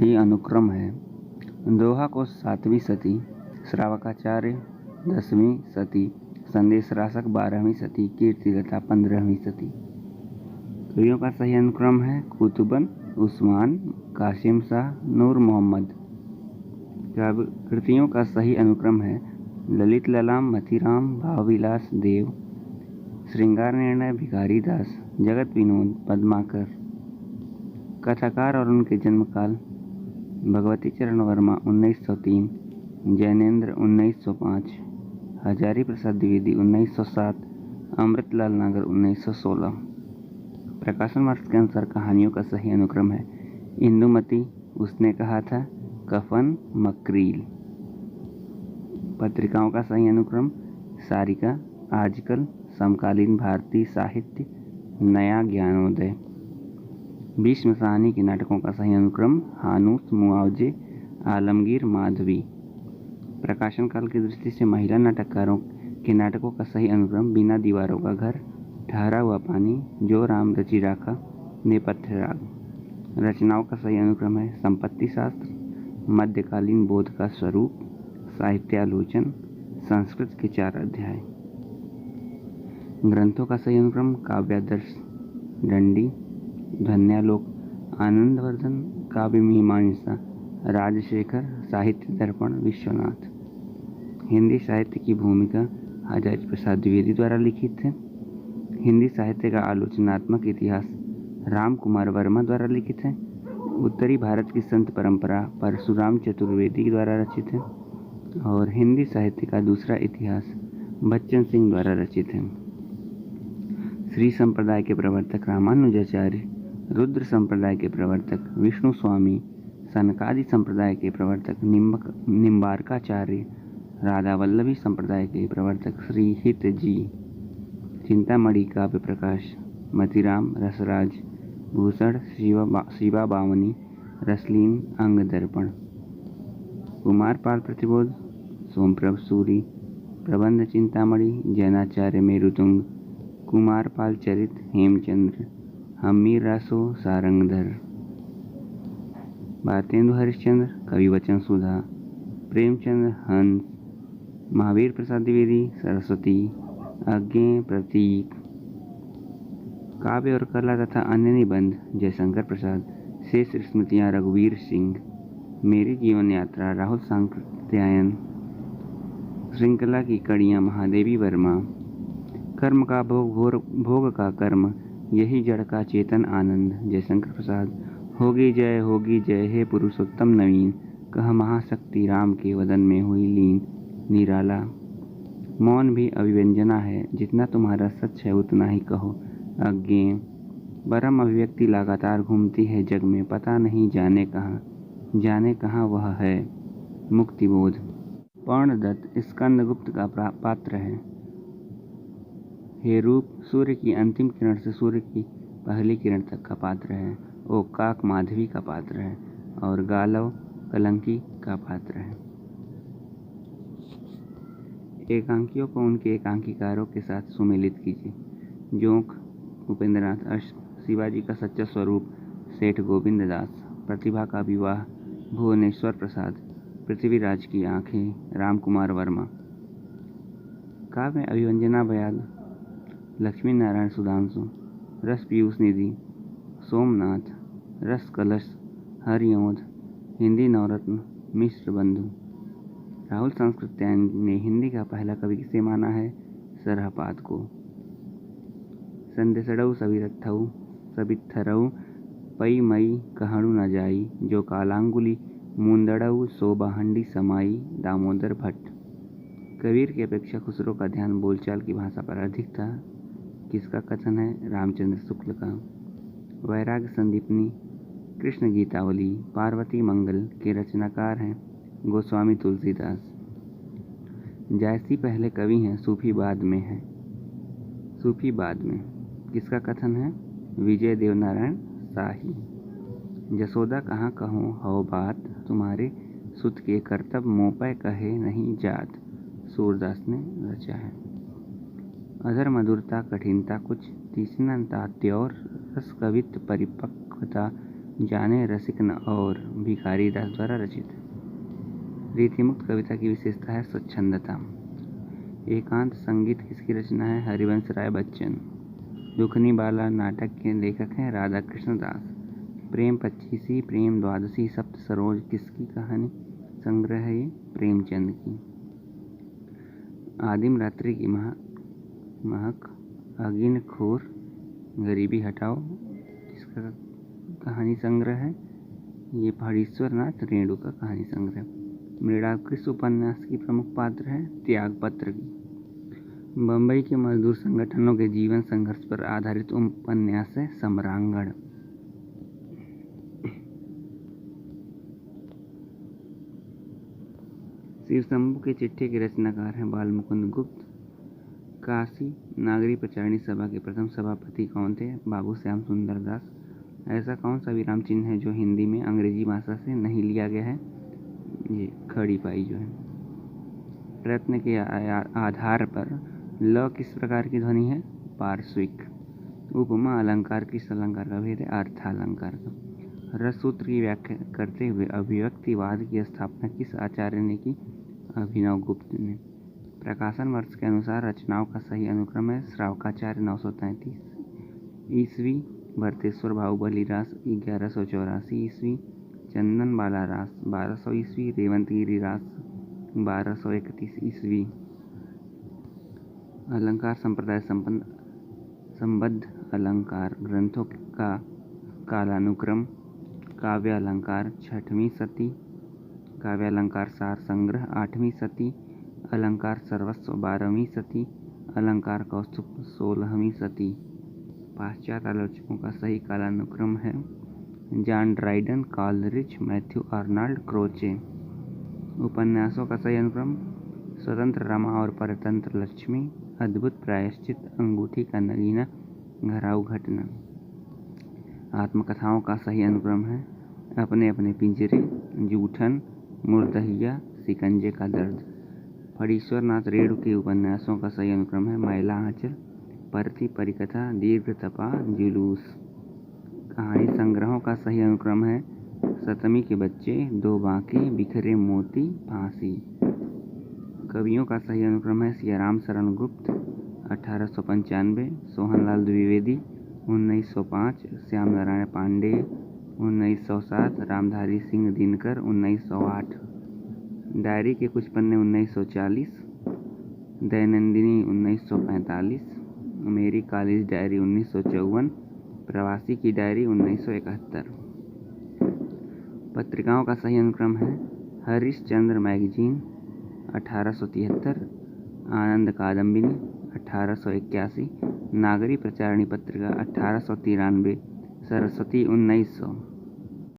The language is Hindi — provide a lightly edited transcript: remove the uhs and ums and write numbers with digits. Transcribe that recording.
सही अनुक्रम है। दोहा को 7वीं सदी, श्रावकाचार्य 10वीं सदी, संदेश रासक 12वीं सदी, कीर्तिलता 15वीं सदी। कवियों का सही अनुक्रम है कुतुबन, उस्मान, कासिम शाह, नूर मोहम्मद। कृतियों का सही अनुक्रम है ललित ललाम, मतीराम, भावविलास, देव, श्रृंगार निर्णय, भिखारी दास, जगत विनोद, पद्माकर। कथाकार और उनके जन्मकाल भगवती चरण वर्मा 1903, जैनेन्द्र 1905, हजारी प्रसाद द्विवेदी 1907, अमृतलाल नागर 1916। प्रकाशन वर्ष के अनुसार कहानियों का सही अनुक्रम है इंदुमती, उसने कहा था, कफन, मकरील। पत्रिकाओं का सही अनुक्रम सारिका, आजकल, समकालीन भारतीय साहित्य, नया ज्ञानोदय। भीष्म साहनी के नाटकों का सही अनुक्रम हानूस, मुआवजे, आलमगीर, माधवी। प्रकाशन काल की दृष्टि से महिला नाटककारों के नाटकों का सही अनुक्रम बिना दीवारों का घर, ठहरा हुआ पानी, जो राम रचि राखा, नेपथ्य राग। रचनाओं का सही अनुक्रम है संपत्ति शास्त्र, मध्यकालीन बोध का स्वरूप, साहित्यालोचन, संस्कृत के 4 अध्याय। ग्रंथों का सही अनुक्रम काव्यादर्श, दंडी, ध्वन्यालोक, आनंदवर्धन, काव्य मीमांसा, राजशेखर, साहित्य दर्पण, विश्वनाथ। हिंदी साहित्य की भूमिका हजारी प्रसाद द्विवेदी द्वारा लिखित है। हिंदी साहित्य का आलोचनात्मक इतिहास राम कुमार वर्मा द्वारा लिखित है। उत्तरी भारत की संत परंपरा परशुराम चतुर्वेदी द्वारा रचित है और हिंदी साहित्य का दूसरा इतिहास बच्चन सिंह द्वारा रचित है। श्री संप्रदाय के प्रवर्तक रामानुजाचार्य, रुद्र संप्रदाय के प्रवर्तक विष्णु स्वामी, सनकादि संप्रदाय के प्रवर्तक निम्बारकाचार्य, राधा वल्लभी संप्रदाय के प्रवर्तक श्री हित जी। चिंतामणि काव्य प्रकाश मतीराम, रसराज, भूषण, शिवा बावनी, रसलीन, अंग दर्पण। कुमारपाल प्रतिबोध, सोमप्रभ सूरी, प्रबंध चिंतामणि, जैनाचार्य मेरुतुंग, कुमारपाल चरित, हेमचंद्र, हम्मीर रासो, सारंगधर। भारतेंदु हरिश्चंद्र, कविवचन सुधा, प्रेमचंद्र, हंस, महावीर प्रसाद द्विवेदी, सरस्वती, अज्ञेय, प्रतीक। काव्य और कला तथा अन्य निबंध जयशंकर प्रसाद, शेष स्मृतियाँ रघुवीर सिंह, मेरी जीवन यात्रा राहुल सांकृत्यायन, श्रृंखला की कड़ियाँ महादेवी वर्मा, कर्म का भोग का कर्म, यही जड़ का चेतन आनंद जयशंकर प्रसाद, होगी जय हे पुरुषोत्तम नवीन, कह महाशक्ति राम के वदन में हुई लीन, निराला। मौन भी अभिव्यंजना है, जितना तुम्हारा सच है उतना ही कहो, अज्ञेय। परम अभिव्यक्ति लगातार घूमती है जग में, पता नहीं जाने कहाँ वह है, मुक्तिबोध। पर्णदत्त स्कंदगुप्त का पात्र है। हे रूप सूर्य की अंतिम किरण से सूर्य की पहली किरण तक का पात्र है। ओकाक माधवी का पात्र है और गालव कलंकी का पात्र है। एकांकियों को उनके एकांकीकारों के साथ सुमेलित कीजिए। जोंक उपेंद्रनाथ अष्ट, शिवाजी का सच्चा स्वरूप सेठ गोविंद दास, प्रतिभा का विवाह भुवनेश्वर प्रसाद, पृथ्वीराज की आंखें राम कुमार वर्मा। काव्य में अभिव्यंजना बयान लक्ष्मी नारायण सुधांशु, रस पीयूष निधि सोमनाथ, रस कलश हरिओंद, हिंदी नवरत्न मिश्र बंधु। राहुल सांकृत्यायन ने हिंदी का पहला कवि किसे माना है? सरहपाद को। संदेशड़ऊ सबिथरऊ पई मई कहणु न जाई, जो कालांगुली मुंदड़ऊ सोबाहंडी समाई, दामोदर भट्ट। कबीर की अपेक्षा खुसरो का ध्यान बोलचाल की भाषा पर अधिक था, किसका कथन है? रामचंद्र शुक्ल का। वैराग्य संदीपनी, कृष्ण गीतावली, पार्वती मंगल के रचनाकार हैं गोस्वामी तुलसीदास। जायसी पहले कवि हैं, सूफी बाद में है। सूफी बाद में किसका कथन है? विजय देवनारायण शाही। जसोदा कहाँ कहूँ हौ बात, तुम्हारे सुत के करतब मोपय कहे नहीं जात, सूरदास ने रचा है। अधर मधुरता कठिनता कुछ तीक्ष्णता त्योर, रस कवित्व परिपक्वता जाने रसिक न और भिखारी दास द्वारा रचित। रीतिमुक्त कविता की विशेषता है स्वच्छंदता। एकांत संगीत किसकी रचना है? हरिवंश राय बच्चन। दुखनी बाला नाटक के लेखक हैं राधा कृष्ण दास। प्रेम 25 प्रेम 12 सप्त सरोज किसकी कहानी संग्रह है? ये प्रेमचंद की। आदिम रात्रि की महक अगिन खोर गरीबी हटाओ किसका कहानी संग्रह है? ये फणीश्वर नाथ रेणु का कहानी संग्रह। मृणाल किस उपन्यास की प्रमुख पात्र है? त्यागपत्र की। बम्बई के मजदूर संगठनों के जीवन संघर्ष पर आधारित उपन्यास है सम्रांगण। शिवशंभु के चिट्ठे के रचनाकार हैं बालमुकुंद गुप्त। काशी नागरी प्रचारणी सभा के प्रथम सभापति कौन थे? बाबू श्याम सुंदर दास। ऐसा कौन सा विराम चिन्ह है जो हिंदी में अंग्रेजी भाषा से नहीं लिया गया है? ये खड़ी पाई जो है। प्रयत्न के आधार पर ल किस प्रकार की ध्वनि है? पार्श्विक। उपमा अलंकार किस अलंकार का भेद है? अर्थालंकार का। रस सूत्र की व्याख्या करते हुए अभिव्यक्तिवाद की स्थापना किस आचार्य ने की? अभिनव गुप्त ने। प्रकाशन वर्ष के अनुसार रचनाओं का सही अनुक्रम है श्रावकाचार्य 933 ईस्वी, भरतेश्वर बाहुबली रास 1184 ईस्वी, चंदन बाला रास 1200 ईस्वी, रेवंतगिरी रास 1231 ईस्वी। अलंकार संप्रदाय संबद्ध अलंकार ग्रंथों का कालानुक्रम। काव्य अलंकार 6वीं शती, काव्य अलंकार सार संग्रह 8वीं शती, अलंकार सर्वस्व 12वीं शती, अलंकार कौस्तुभ 16वीं शती। पाश्चात्य आलोचकों का सही कालानुक्रम है John Dryden, Coleridge, Matthew Arnold, Croce. उपन्यासों का सही अनुक्रम स्वतंत्र रमा और परतंत्र लक्ष्मी, अद्भुत प्रायश्चित, अंगूठी का नगीना, घराऊ घटना। आत्मकथाओं का सही अनुक्रम है अपने अपने पिंजरे, जूठन, मुर्दहिया, सिकंजे का दर्द। फणीश्वर नाथ रेणु के उपन्यासों का सही अनुक्रम है मैला आंचल, परथी परिकथा, दीर्घ तपा, जुलूस। कहानी संग्रहों का सही अनुक्रम है सतमी के बच्चे, दो बांके, बिखरे मोती, फांसी। कवियों का सही अनुक्रम है सियाराम शरण गुप्त 1895, सोहनलाल द्विवेदी 1905, श्याम नारायण पांडे 1907, रामधारी सिंह दिनकर 1908। डायरी के कुछ पन्ने 1940, दैनंदिनी 1945, मेरी कॉलेज डायरी 1954, प्रवासी की डायरी 1971। पत्रिकाओं का सही अनुक्रम है हरिश्चंद्र मैगजीन 1873, आनंद कादम्बिनी 1881, नागरी प्रचारणी पत्रिका 1893, सरस्वती 1900।